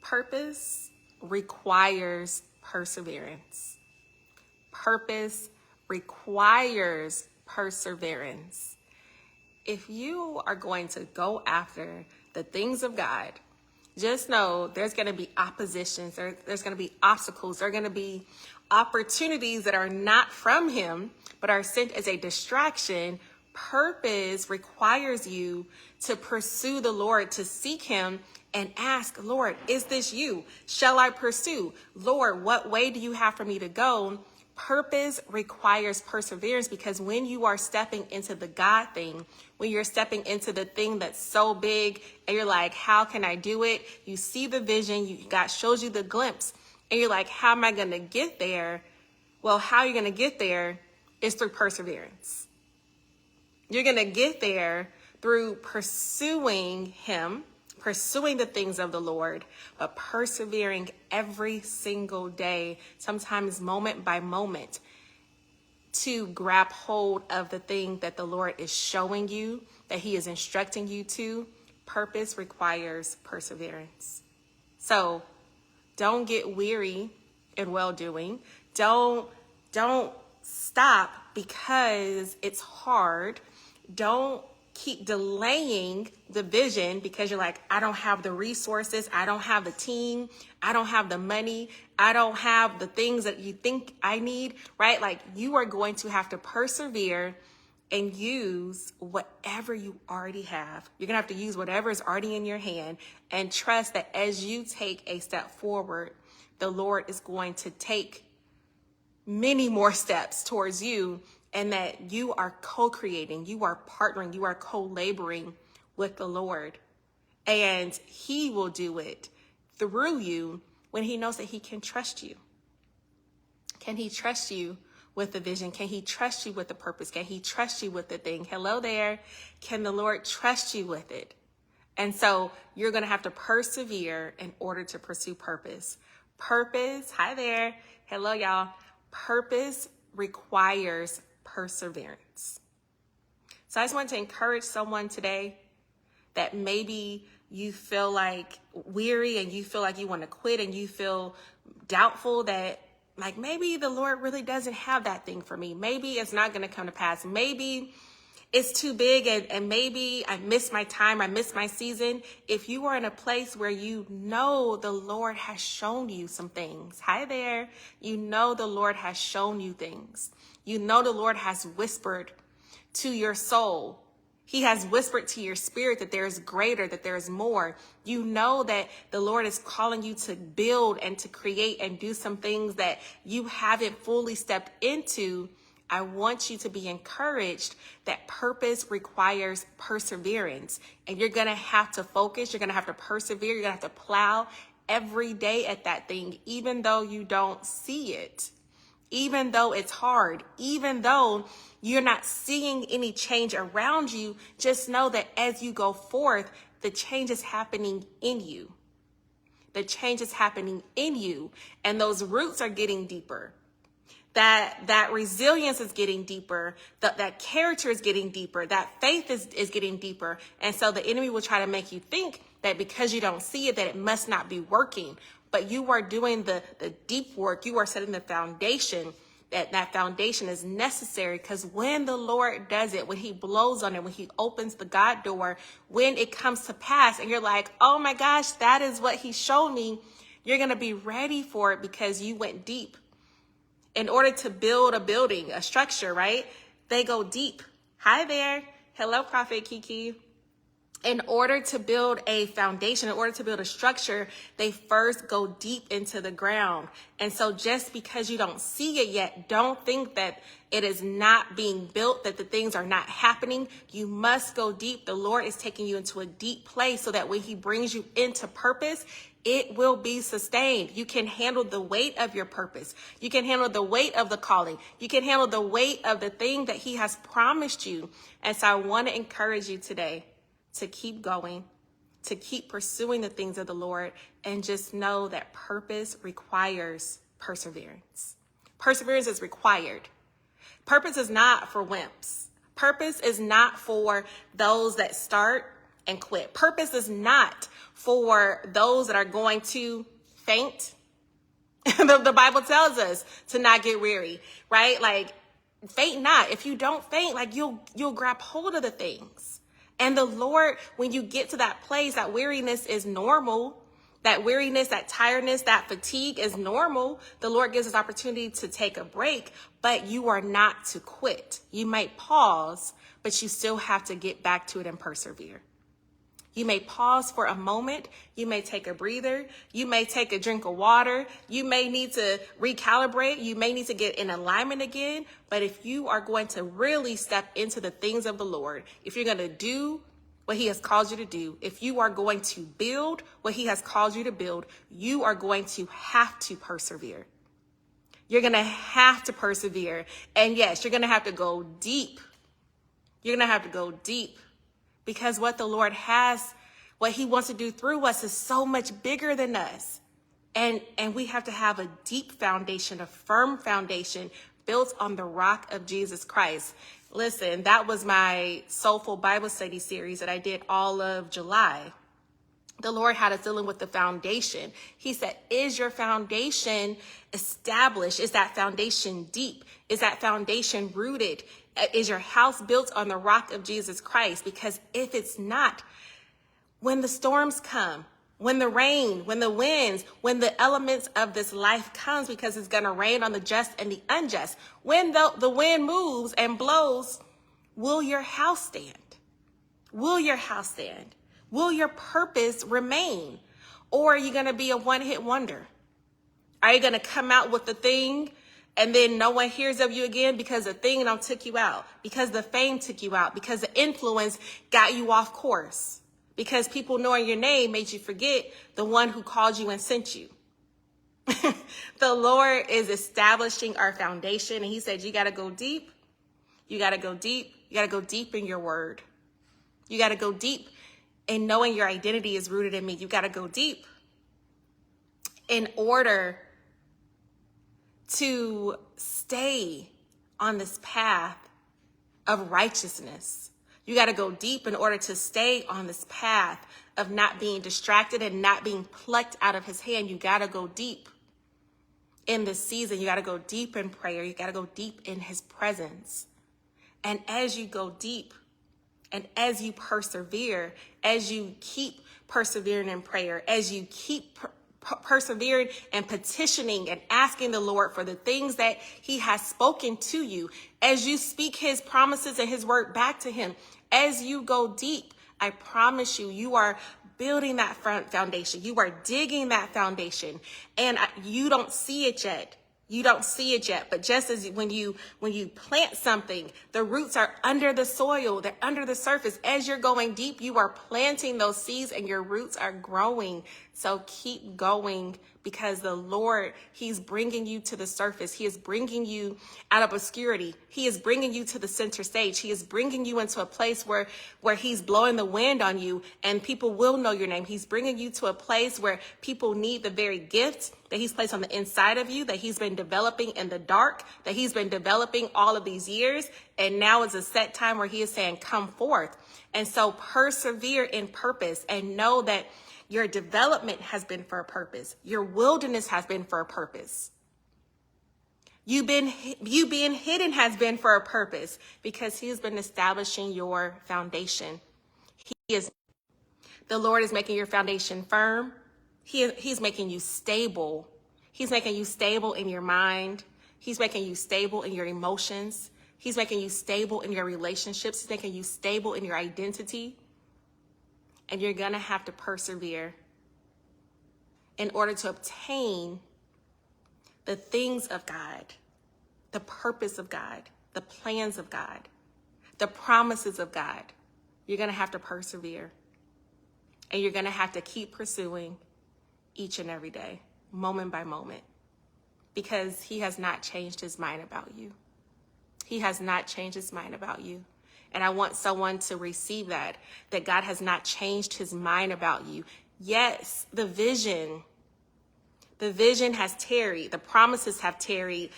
Purpose requires perseverance. Purpose requires perseverance. If you are going to go after the things of God, just know there's going to be oppositions, there's going to be obstacles, there are going to be opportunities that are not from him, but are sent as a distraction. Purpose requires you to pursue the Lord, to seek him and ask, Lord, is this you? Shall I pursue? Lord, what way do you have for me to go? Purpose requires perseverance, because when you are stepping into the God thing, when you're stepping into the thing that's so big and you're like, how can I do it? You see the vision, God shows you the glimpse, and you're like, how am I going to get there? Well, how you're going to get there is through perseverance. You're going to get there through pursuing him, pursuing the things of the Lord, but persevering every single day, sometimes moment by moment, to grab hold of the thing that the Lord is showing you, that he is instructing you to. Purpose requires perseverance. So don't get weary in well-doing. Don't stop because it's hard. Don't keep delaying the vision because you're like, I don't have the resources, I don't have the team, I don't have the money, I don't have the things that you think I need, right? Like, you are going to have to persevere and use whatever you already have. You're gonna have to use whatever is already in your hand and trust that as you take a step forward, the Lord is going to take many more steps towards you, and that you are co-creating, you are partnering, you are co-laboring with the Lord. And he will do it through you when he knows that he can trust you. Can he trust you with the vision? Can he trust you with the purpose? Can he trust you with the thing? Hello there. Can the Lord trust you with it? And so you're going to have to persevere in order to pursue purpose. Purpose, hi there. Hello, y'all. Purpose requires perseverance. So I just want to encourage someone today that maybe you feel like weary and you feel like you want to quit and you feel doubtful that like maybe the Lord really doesn't have that thing for me. Maybe it's not going to come to pass. Maybe it's too big and maybe I missed my time. I missed my season. If you are in a place where you know the Lord has shown you some things, hi there, you know the Lord has shown you things. You know the Lord has whispered to your soul. He has whispered to your spirit that there is greater, that there is more. You know that the Lord is calling you to build and to create and do some things that you haven't fully stepped into. I want you to be encouraged that purpose requires perseverance, and you're going to have to focus. You're going to have to persevere. You're going to have to plow every day at that thing, even though you don't see it, even though it's hard, even though you're not seeing any change around you. Just know that as you go forth, the change is happening in you. The change is happening in you, and those roots are getting deeper. That resilience is getting deeper, that character is getting deeper, that faith is getting deeper. And so the enemy will try to make you think that because you don't see it, that it must not be working. But you are doing the deep work. You are setting the foundation, that foundation is necessary, because when the Lord does it, when he blows on it, when he opens the God door, when it comes to pass and you're like, oh my gosh, that is what he showed me, you're going to be ready for it because you went deep. In order to build a building, a structure, right? They go deep. Hi there. Hello, Prophet Kiki. In order to build a foundation, in order to build a structure, they first go deep into the ground. And so just because you don't see it yet, don't think that it is not being built, that the things are not happening. You must go deep. The Lord is taking you into a deep place so that when he brings you into purpose, it will be sustained. You can handle the weight of your purpose. You can handle the weight of the calling. You can handle the weight of the thing that he has promised you. And so I want to encourage you today to keep going, to keep pursuing the things of the Lord, and just know that purpose requires perseverance. Perseverance is required. Purpose is not for wimps. Purpose is not for those that start and quit. Purpose is not for those that are going to faint. The Bible tells us to not get weary, right? Like, faint not. If you don't faint, like you'll grab hold of the things. And the Lord, when you get to that place, that weariness is normal. That weariness, that tiredness, that fatigue is normal. The Lord gives us opportunity to take a break, but you are not to quit. You might pause, but you still have to get back to it and persevere. You may pause for a moment. You may take a breather. You may take a drink of water. You may need to recalibrate. You may need to get in alignment again. But if you are going to really step into the things of the Lord, if you're going to do what he has called you to do, if you are going to build what he has called you to build, you are going to have to persevere. You're going to have to persevere. And yes, you're going to have to go deep. You're going to have to go deep. Because what the Lord has, what he wants to do through us is so much bigger than us. And we have to have a deep foundation, a firm foundation built on the rock of Jesus Christ. Listen, that was my Soulful Bible Study series that I did all of July. The Lord had us dealing with the foundation. He said, is your foundation established? Is that foundation deep? Is that foundation rooted? Is your house built on the rock of Jesus Christ? Because if it's not, when the storms come, when the rain, when the winds, when the elements of this life comes, because it's going to rain on the just and the unjust, when the wind moves and blows, will your house stand? Will your house stand? Will your purpose remain? Or are you going to be a one-hit wonder? Are you going to come out with the thing and then no one hears of you again because the thing don't took you out, because the fame took you out, because the influence got you off course, because people knowing your name made you forget the one who called you and sent you? The Lord is establishing our foundation, and he said, you got to go deep. You got to go deep. You got to go deep in your word. You got to go deep in knowing your identity is rooted in me. You got to go deep in order to stay on this path of righteousness. You got to go deep in order to stay on this path of not being distracted and not being plucked out of his hand. You got to go deep in this season. You got to go deep in prayer. You got to go deep in his presence. And as you go deep and as you persevere, as you keep persevering in prayer, as you keep persevering and petitioning and asking the Lord for the things that he has spoken to you, as you speak his promises and his word back to him, as you go deep, I promise you, you are building that foundation. You are digging that foundation, and you don't see it yet. You don't see it yet, but just as when you plant something, the roots are under the soil, they're under the surface. As you're going deep, you are planting those seeds and your roots are growing. So keep going, because the Lord, he's bringing you to the surface. He is bringing you out of obscurity. He is bringing you to the center stage. He is bringing you into a place where he's blowing the wind on you and people will know your name. He's bringing you to a place where people need the very gift that he's placed on the inside of you, that he's been developing in the dark, that he's been developing all of these years. And now is a set time where he is saying, come forth. And so persevere in purpose and know that your development has been for a purpose. Your wilderness has been for a purpose. You being hidden has been for a purpose, because he has been establishing your foundation. The Lord is making your foundation firm. He's making you stable. He's making you stable in your mind. He's making you stable in your emotions. He's making you stable in your relationships. He's making you stable in your identity. And you're going to have to persevere in order to obtain the things of God, the purpose of God, the plans of God, the promises of God. You're going to have to persevere. And you're going to have to keep pursuing each and every day, moment by moment, because he has not changed his mind about you. He has not changed his mind about you. And I want someone to receive that God has not changed his mind about you. Yes, the vision The vision has tarried. The promises have tarried.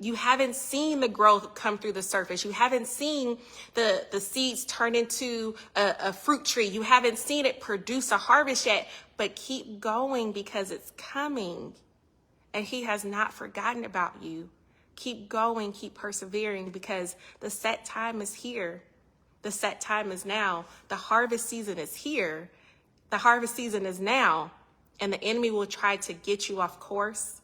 You haven't seen the growth come through the surface. You haven't seen the seeds turn into a fruit tree. You haven't seen it produce a harvest yet, but keep going because it's coming. And he has not forgotten about you. Keep going, keep persevering because the set time is here. The set time is now. The harvest season is here. The harvest season is now. And the enemy will try to get you off course.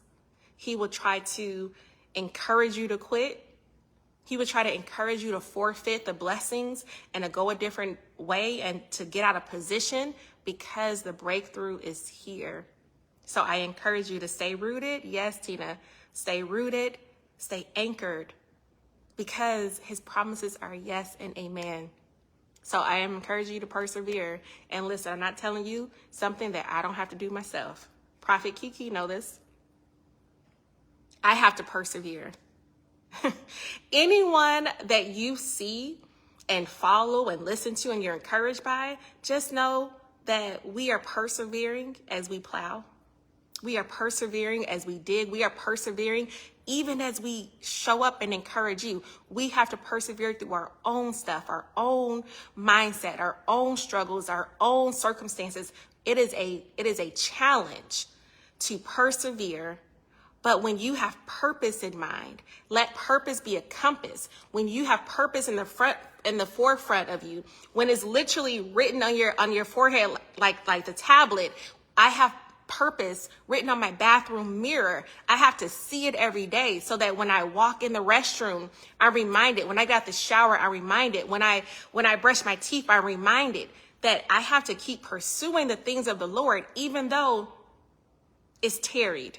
He will try to encourage you to quit. He will try to encourage you to forfeit the blessings and to go a different way and to get out of position because the breakthrough is here. So I encourage you to stay rooted. Yes, Tina, stay rooted, stay anchored because his promises are yes and amen. So I am encouraging you to persevere. And listen, I'm not telling you something that I don't have to do myself. Prophet Kiki know this. I have to persevere. Anyone that you see and follow and listen to and you're encouraged by, just know that we are persevering as we plow. We are persevering as we dig. We are persevering even as we show up and encourage you. We have to persevere through our own stuff, our own mindset, our own struggles, our own circumstances. It is a challenge to persevere. But when you have purpose in mind, let purpose be a compass. When you have purpose in the forefront of you, when it's literally written on your forehead like the tablet, I have purpose written on my bathroom mirror. I have to see it every day so that when I walk in the restroom, I'm reminded. When I got the shower, I'm reminded. When I brush my teeth, I'm reminded that I have to keep pursuing the things of the Lord, even though it's tarried,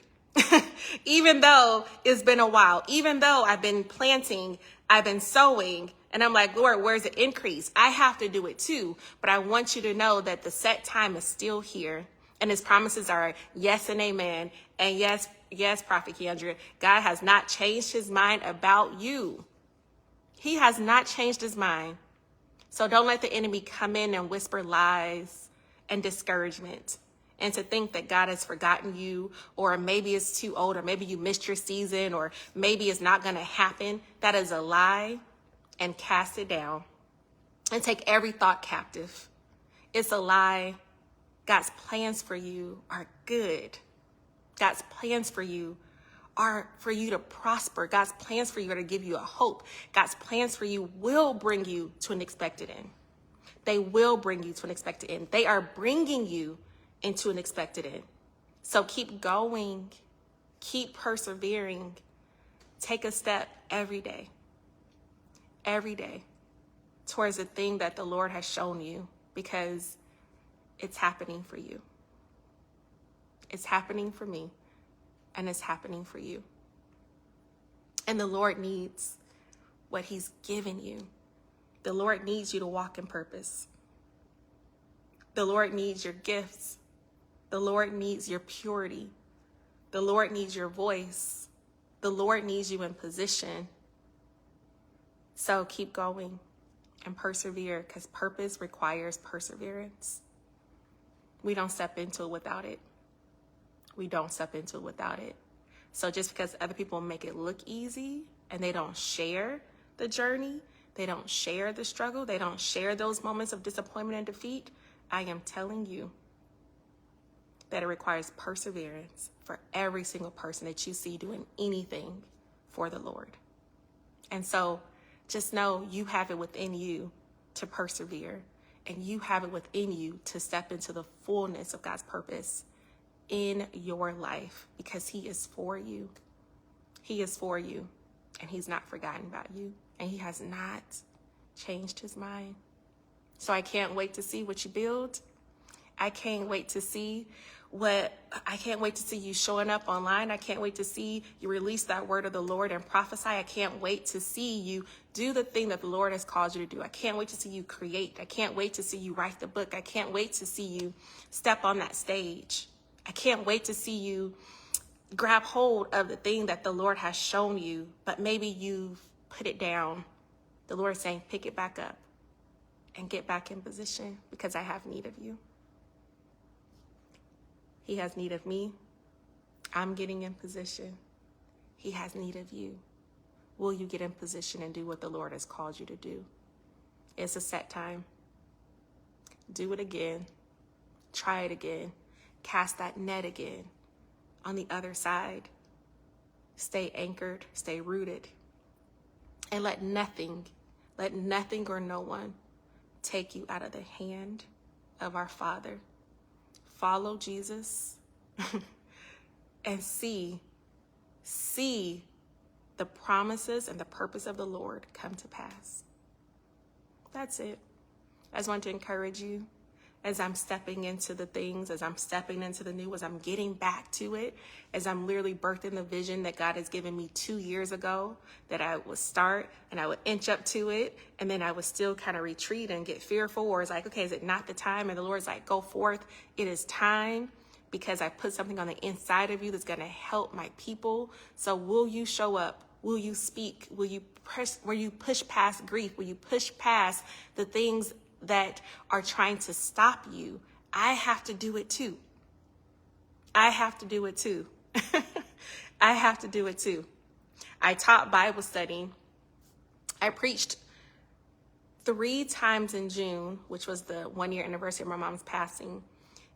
even though it's been a while, even though I've been planting, I've been sowing, and I'm like, Lord, where's the increase? I have to do it too. But I want you to know that the set time is still here. And his promises are yes and amen. And yes, Prophet Keandra, God has not changed his mind about you. He has not changed his mind. So don't let the enemy come in and whisper lies and discouragement and to think that God has forgotten you, or maybe it's too old, or maybe you missed your season, or maybe it's not going to happen. That is a lie, and cast it down and take every thought captive. It's a lie. God's plans for you are good. God's plans for you are for you to prosper. God's plans for you are to give you a hope. God's plans for you will bring you to an expected end. They will bring you to an expected end. They are bringing you into an expected end. So keep going. Keep persevering. Take a step every day towards the thing that the Lord has shown you, because it's happening for you. It's happening for me, and it's happening for you. And the Lord needs what he's given you. The Lord needs you to walk in purpose. The Lord needs your gifts. The Lord needs your purity. The Lord needs your voice. The Lord needs you in position. So keep going and persevere, because purpose requires perseverance. We don't step into it without it. We don't step into it without it. So just because other people make it look easy and they don't share the journey, they don't share the struggle, they don't share those moments of disappointment and defeat, I am telling you that it requires perseverance for every single person that you see doing anything for the Lord. And so just know you have it within you to persevere, and you have it within you to step into the fullness of God's purpose in your life, because he is for you. He is for you, and he's not forgotten about you, and he has not changed his mind. So I can't wait to see what you build. I can't wait to see you showing up online. I can't wait to see you release that word of the Lord and prophesy. I can't wait to see you do the thing that the Lord has called you to do. I can't wait to see you create. I can't wait to see you write the book. I can't wait to see you step on that stage. I can't wait to see you grab hold of the thing that the Lord has shown you, but maybe you've put it down. The Lord is saying, pick it back up and get back in position, because I have need of you. He has need of me. I'm getting in position. He has need of you. Will you get in position and do what the Lord has called you to do? It's a set time. Do it again. Try it again. Cast that net again. On the other side, stay anchored, stay rooted, and let nothing or no one take you out of the hand of our Father. Follow Jesus and see the promises and the purpose of the Lord come to pass. That's it. I just want to encourage you as I'm stepping into the things, as I'm stepping into the new, as I'm getting back to it, as I'm literally birthing the vision that God has given me 2 years ago, that I would start and I would inch up to it, and then I would still kind of retreat and get fearful, or it's like, okay, is it not the time? And the Lord's like, go forth. It is time, because I put something on the inside of you that's going to help my people. So will you show up? Will you speak? Will you push past grief? Will you push past the things that are trying to stop you? I have to do it too. I have to do it too. I have to do it too. I taught Bible study. I preached 3 times in June, which was the 1-year anniversary of my mom's passing.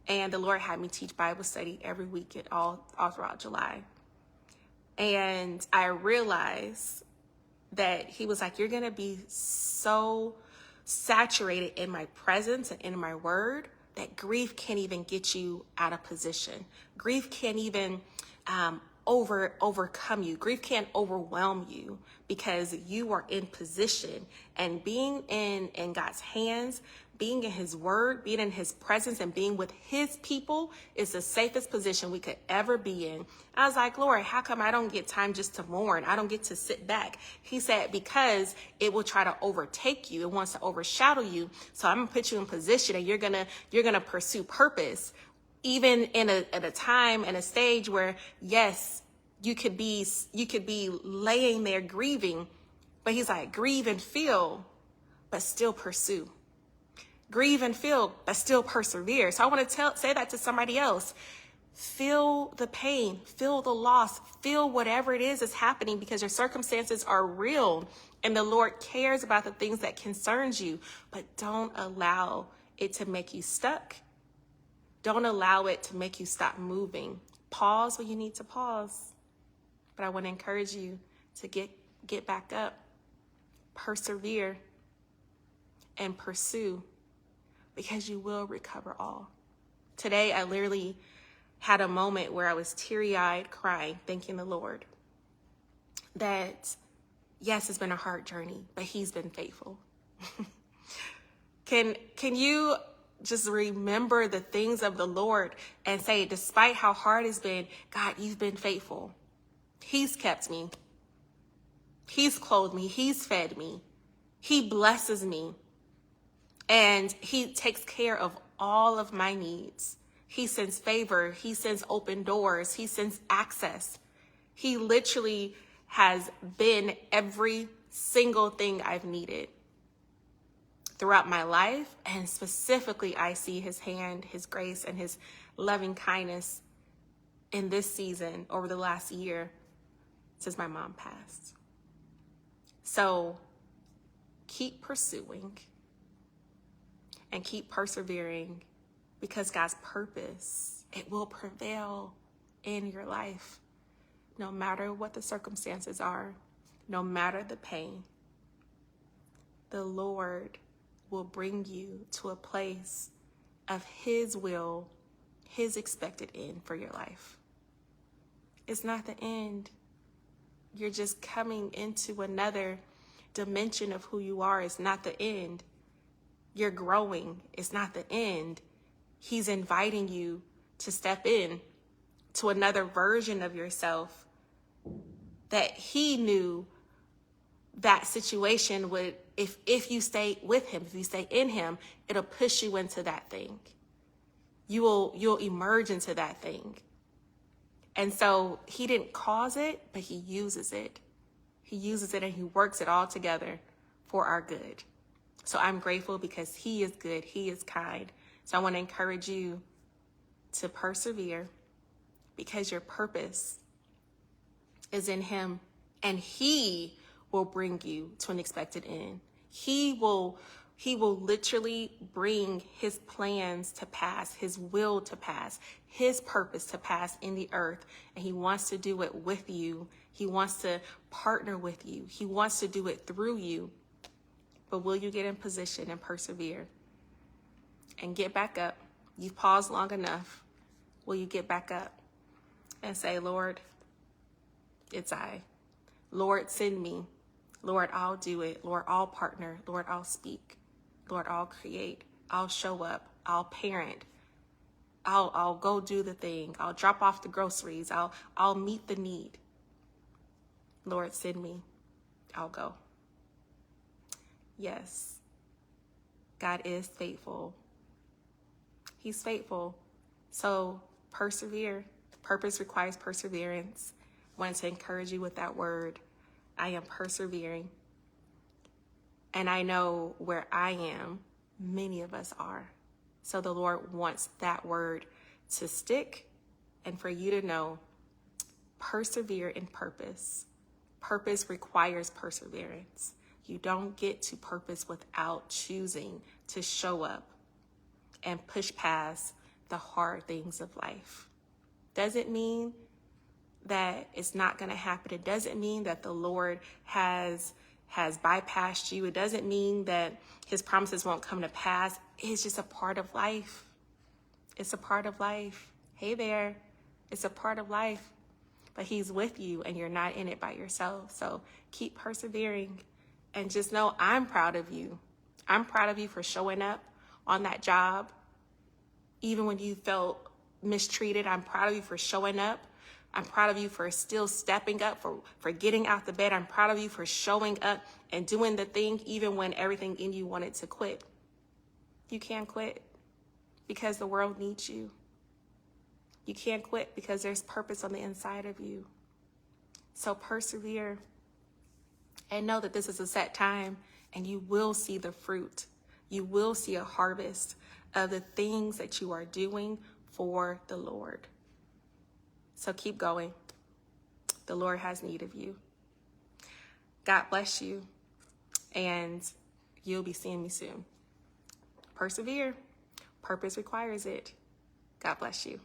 And the Lord had me teach Bible study every week all throughout July. And I realized that he was like, you're going to be so saturated in my presence and in my word that grief can't even get you out of position. Grief can't even overcome you. Grief can't overwhelm you, because you are in position, and being in God's hands, being in his word, being in his presence, and being with his people is the safest position we could ever be in. I was like, Lord, how come I don't get time just to mourn? I don't get to sit back. He said, because it will try to overtake you. It wants to overshadow you. So I'm gonna put you in position, and you're gonna pursue purpose, even at a time and a stage where, yes, you could be laying there grieving, but he's like, grieve and feel, but still pursue. Grieve and feel, but still persevere. So I want to say that to somebody else. Feel the pain, feel the loss, feel whatever it is that's happening, because your circumstances are real and the Lord cares about the things that concerns you, but don't allow it to make you stuck. Don't allow it to make you stop moving. Pause when you need to pause. But I want to encourage you to get back up, persevere, and pursue, because you will recover all. Today, I literally had a moment where I was teary-eyed crying, thanking the Lord that, yes, it's been a hard journey, but he's been faithful. Can you just remember the things of the Lord and say, despite how hard it's been, God, you've been faithful. He's kept me. He's clothed me. He's fed me. He blesses me. And he takes care of all of my needs. He sends favor. He sends open doors. He sends access. He literally has been every single thing I've needed throughout my life. And specifically, I see his hand, his grace, and his loving kindness in this season over the last year since my mom passed. So keep pursuing and keep persevering, because God's purpose, it will prevail in your life, no matter what the circumstances are, no matter the pain. The Lord will bring you to a place of his will, his expected end for your life. It's not the end. You're just coming into another dimension of who you are. It's not the end. You're growing. It's not the end. He's inviting you to step in to another version of yourself that he knew that situation would, if you stay with him, if you stay in him, it'll push you into that thing. You'll emerge into that thing. And so he didn't cause it, but he uses it. He uses it and he works it all together for our good. So I'm grateful because he is good. He is kind. So I want to encourage you to persevere, because your purpose is in him, and he will bring you to an expected end. He will literally bring his plans to pass, his will to pass, his purpose to pass in the earth. And he wants to do it with you. He wants to partner with you. He wants to do it through you. But will you get in position and persevere and get back up? You've paused long enough. Will you get back up and say, Lord, it's I. Lord, send me. Lord, I'll do it. Lord, I'll partner. Lord, I'll speak. Lord, I'll create. I'll show up. I'll parent. I'll go do the thing. I'll drop off the groceries. I'll meet the need. Lord, send me. I'll go. Yes, God is faithful. He's faithful. So persevere. Purpose requires perseverance. I wanted to encourage you with that word. I am persevering. And I know where I am, many of us are. So the Lord wants that word to stick and for you to know, persevere in purpose. Purpose requires perseverance. You don't get to purpose without choosing to show up and push past the hard things of life. Doesn't mean that it's not going to happen. It doesn't mean that the Lord has bypassed you. It doesn't mean that his promises won't come to pass. It's just a part of life. It's a part of life. Hey there. It's a part of life. But he's with you and you're not in it by yourself. So keep persevering and just know I'm proud of you. I'm proud of you for showing up on that job. Even when you felt mistreated, I'm proud of you for showing up. I'm proud of you for still stepping up, for getting out the bed. I'm proud of you for showing up and doing the thing even when everything in you wanted to quit. You can't quit because the world needs you. You can't quit because there's purpose on the inside of you. So persevere and know that this is a set time and you will see the fruit. You will see a harvest of the things that you are doing for the Lord. So keep going. The Lord has need of you. God bless you. And you'll be seeing me soon. Persevere. Purpose requires it. God bless you.